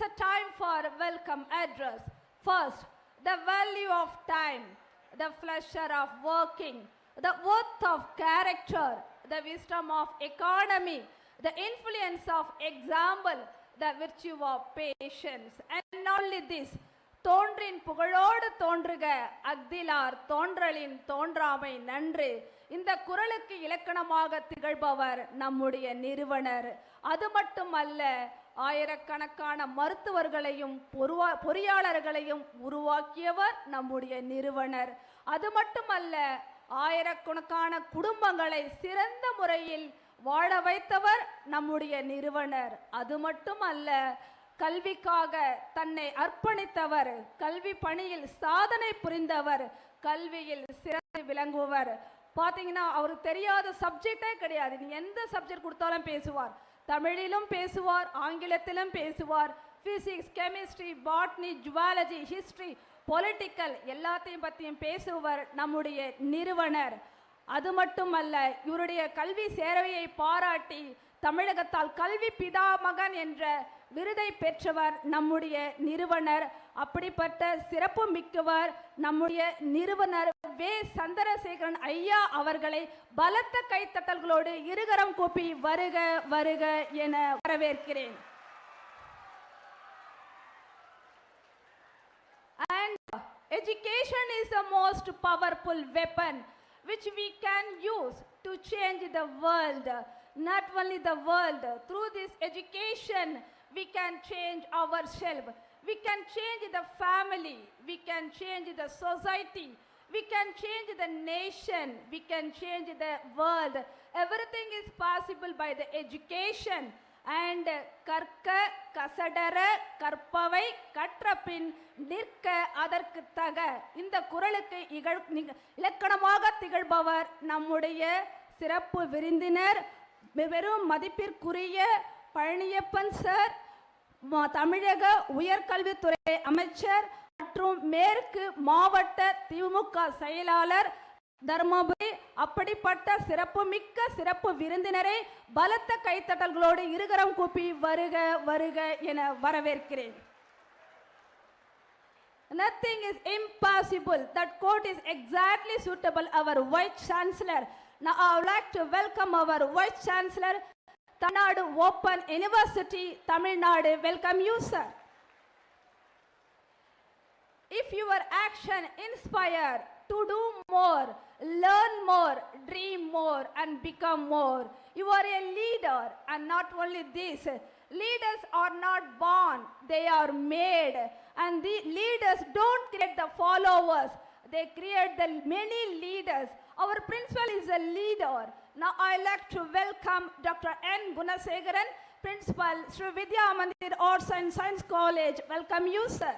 a time for welcome address. First, the value of time, the pleasure of working, the worth of character, the wisdom of economy, the influence of example, the virtue of patience. And not only this, தோன்றின் புகழோடு தோன்றுக அக்திலார் தோன்றலின் தோன்றாமை நன்று. இந்த குறளுக்கு இலக்கணமாக திகழ்பவர் நம்முடைய நிறுவனர். அது மட்டுமல்ல, ஆயிரக்கணக்கான மருத்துவர்களையும் பொறியாளர்களையும் உருவாக்கியவர் நம்முடைய நிறுவனர். அது மட்டுமல்ல, ஆயிரக்கணக்கான குடும்பங்களை சிறந்த முறையில் வாழ வைத்தவர் நம்முடைய நிறுவனர். அது மட்டுமல்ல, கல்விக்காக தன்னை அர்ப்பணித்தவர், கல்வி பணியில் சாதனை புரிந்தவர், கல்வியில் சிறந்து விளங்குவர். பார்த்தீங்கன்னா அவருக்கு தெரியாத சப்ஜெக்டே கிடையாது. நீ எந்த சப்ஜெக்ட் கொடுத்தாலும் பேசுவார். தமிழிலும் பேசுவார், ஆங்கிலத்திலும் பேசுவார். Physics, chemistry, botany, zoology, history, political எல்லாத்தையும் பற்றியும் பேசுவர் நம்முடைய நிறுவனர். அது மட்டுமல்ல, இவருடைய கல்வி சேவையை பாராட்டி தமிழகத்தால் கல்வி பிதாமகன் என்ற விருதை பெற்றவர் நம்முடைய நிறுவனர். அப்படிப்பட்ட சிறப்பு மிக்கவர் நம்முடைய நிறுவனர் வே. சந்திரசேகரன் ஐயா அவர்களை பலத்த கைத்தட்டல்களோடு இருகரம் கூப்பி வருக வருக என வரவேற்கிறேன். And education is the most powerful weapon which we can use to change the world. Not only the world, through this education we can change ourselves, we can change the family, we can change the society, we can change the nation, we can change the world. Everything is possible by the education. And கற்க கசடர கற்பவை கற்றபின் நிற்க அதற்கு தக. இந்த குறளுக்கு இலக்கணமாக திகழ்பவர் நம்முடைய சிறப்பு விருந்தினர், வெறும் மதிப்பிற்குரிய பழனியப்பன் சார், தமிழக உயர்கல்வித்துறை அமைச்சர் மற்றும் மேற்கு மாவட்ட திமுக செயலாளர் தர்மபுரி. அப்படிப்பட்ட சிறப்புமிக்க சிறப்பு விருந்தினரை பலத்த கைத்தட்டல்களோடு இருகரம் கூப்பி வருக வருக என வரவேற்கிறேன். Nothing is impossible. That quote is exactly suitable. Our Vice Chancellor. Now I would like to welcome our Vice Chancellor, Tamil Nadu Open University, Tamil Nadu. Welcome you, sir. If your action inspire to do more, learn more, dream more, and become more, you are a leader. And not only this, leaders are not born, they are made. And the leaders don't create the followers, they create the many leaders. Our principal is a leader. Now I like to welcome Dr. N. Gunasegaran, Principal, Sri Vidya Mandir Arts and Science College. Welcome you, sir.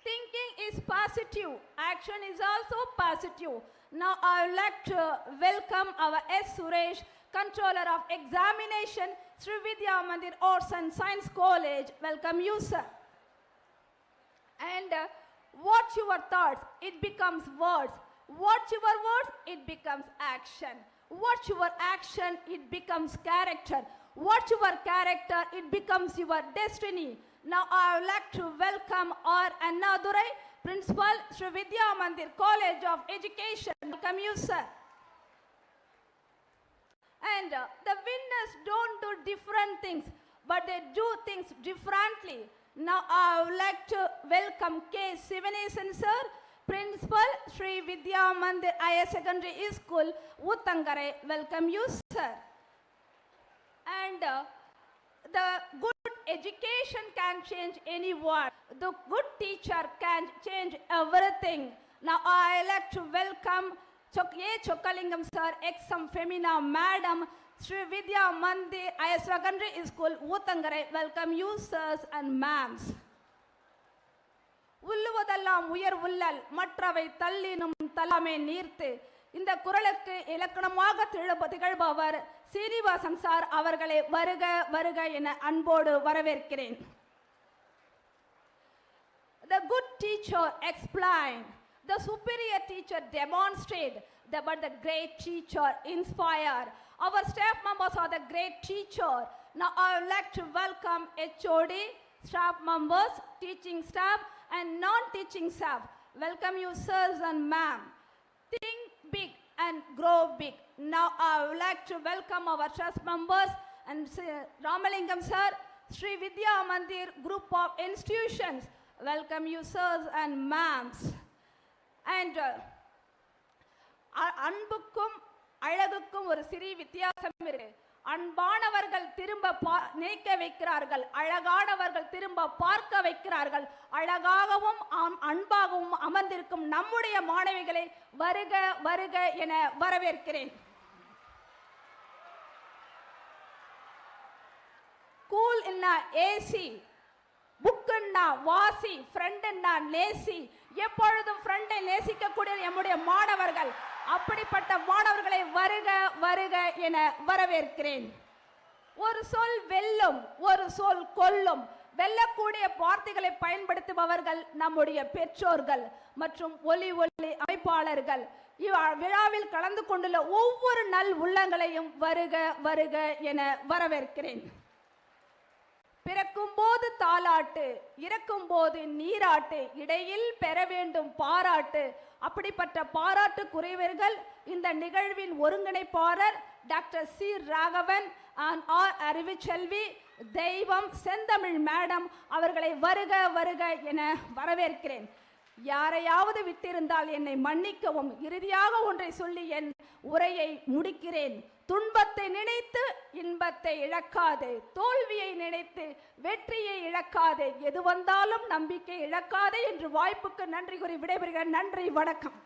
Thinking is positive, action is also positive. Now I would like to welcome our S. Suresh, Controller of Examination, Sri Vidya Mandir Arts and Science College. Welcome you, sir. And what's your thoughts? It becomes words. What's your words? It becomes action. What's your action? It becomes character. What's your character? It becomes your destiny. Now I would like to welcome R. Annadurai, Principal, Sri Vidya Mandir College of Education. Welcome you, sir. And the winners don't do different things, but they do things differently. Now I would like to welcome K. Sivanesan, sir, Principal, Sri Vidya Mandir Higher Secondary School, Uttangare. Welcome you, sir. And the good education can change anyone. The good teacher can change everything. Now I like to welcome A. Chokkalingam sir, ex-Sam Femina Madam, Sri Vidya Mandir Higher Secondary School, Uttangare. Welcome you, sirs and ma'ams. உள்ளுவதெல்லாம் உயர் உள்ளல் மற்றவை தள்ளினும் தள்ளாமே நீர்த்து. இந்த குறளுக்கு இலக்கணமாக திகழ்பவர் Srinivasan sir அவர்களை வருக வருக என அன்போடு வரவேற்கிறேன். The good teacher explain, the superior teacher demonstrate, but the great teacher inspire. Our staff members are the great teacher. Now I would like to welcome HOD, staff members, teaching staff and non-teaching staff. Welcome you sirs and ma'am. Think big and grow big. Now I would like to welcome our trust members and Ramalingam sir, Sri Vidya Mandir group of institutions. Welcome you sirs and ma'ams. And அன்புக்கும் அழகுக்கும் ஒரு சிறிய வித்தியாசம் இருக்கு. அன்பானவர்கள் திரும்ப நினைக்க வைக்கிறார்கள், அழகானவர்கள் திரும்ப பார்க்க வைக்கிறார்கள். அழகாகவும் அன்பாகவும் அமர்ந்திருக்கும் நம்முடைய மாணவிகளை வருக வருக என வரவேற்கிறேன். கூல் என்ன ஏசி, புக்குன்னா வாசி, ஃப்ரெண்டுன்னா நேசி. எப்பொழுதும் ஃப்ரெண்டை நேசிக்கக்கூடிய நம்முடைய மாணவர்கள், அப்படிப்பட்ட மாணவர்களை வருக வருக என வரவேற்கிறேன். ஒரு சொல் வெல்லும், ஒரு சொல் கொல்லும். வெல்லக்கூடிய வார்த்தைகளை பயன்படுத்துபவர்கள் நம்முடைய பெற்றோர்கள் மற்றும் ஒலி அமைப்பாளர்கள். விழாவில் கலந்து கொண்டுள்ள ஒவ்வொரு நல் உள்ளங்களையும் வருக வருக என வரவேற்கிறேன். பிறக்கும் போது தாலாட்டு, இறக்கும் போது நீராட்டு, இடையில் பெற வேண்டும் பாராட்டு. அப்படிப்பட்ட பாராட்டுக்குரியவர்கள் இந்த நிகழ்வின் ஒருங்கிணைப்பாளர் டாக்டர் சி ராகவன் ஆர் அறிவுச்செல்வி, தெய்வம் செந்தமிழ் மேடம் அவர்களை வருக வருக என வரவேற்கிறேன். யாரையாவது விட்டிருந்தால் என்னை மன்னிக்கவும். இறுதியாக ஒன்றை சொல்லி என் உரையை முடிக்கிறேன். துன்பத்தை நினைத்து இன்பத்தை இழக்காதே, தோல்வியை நினைத்து வெற்றியை இழக்காதே, எது வந்தாலும் நம்பிக்கை இழக்காதே என்று வாய்ப்புக்கு நன்றி கூறி விடைபெறுகிறேன். நன்றி, வணக்கம்.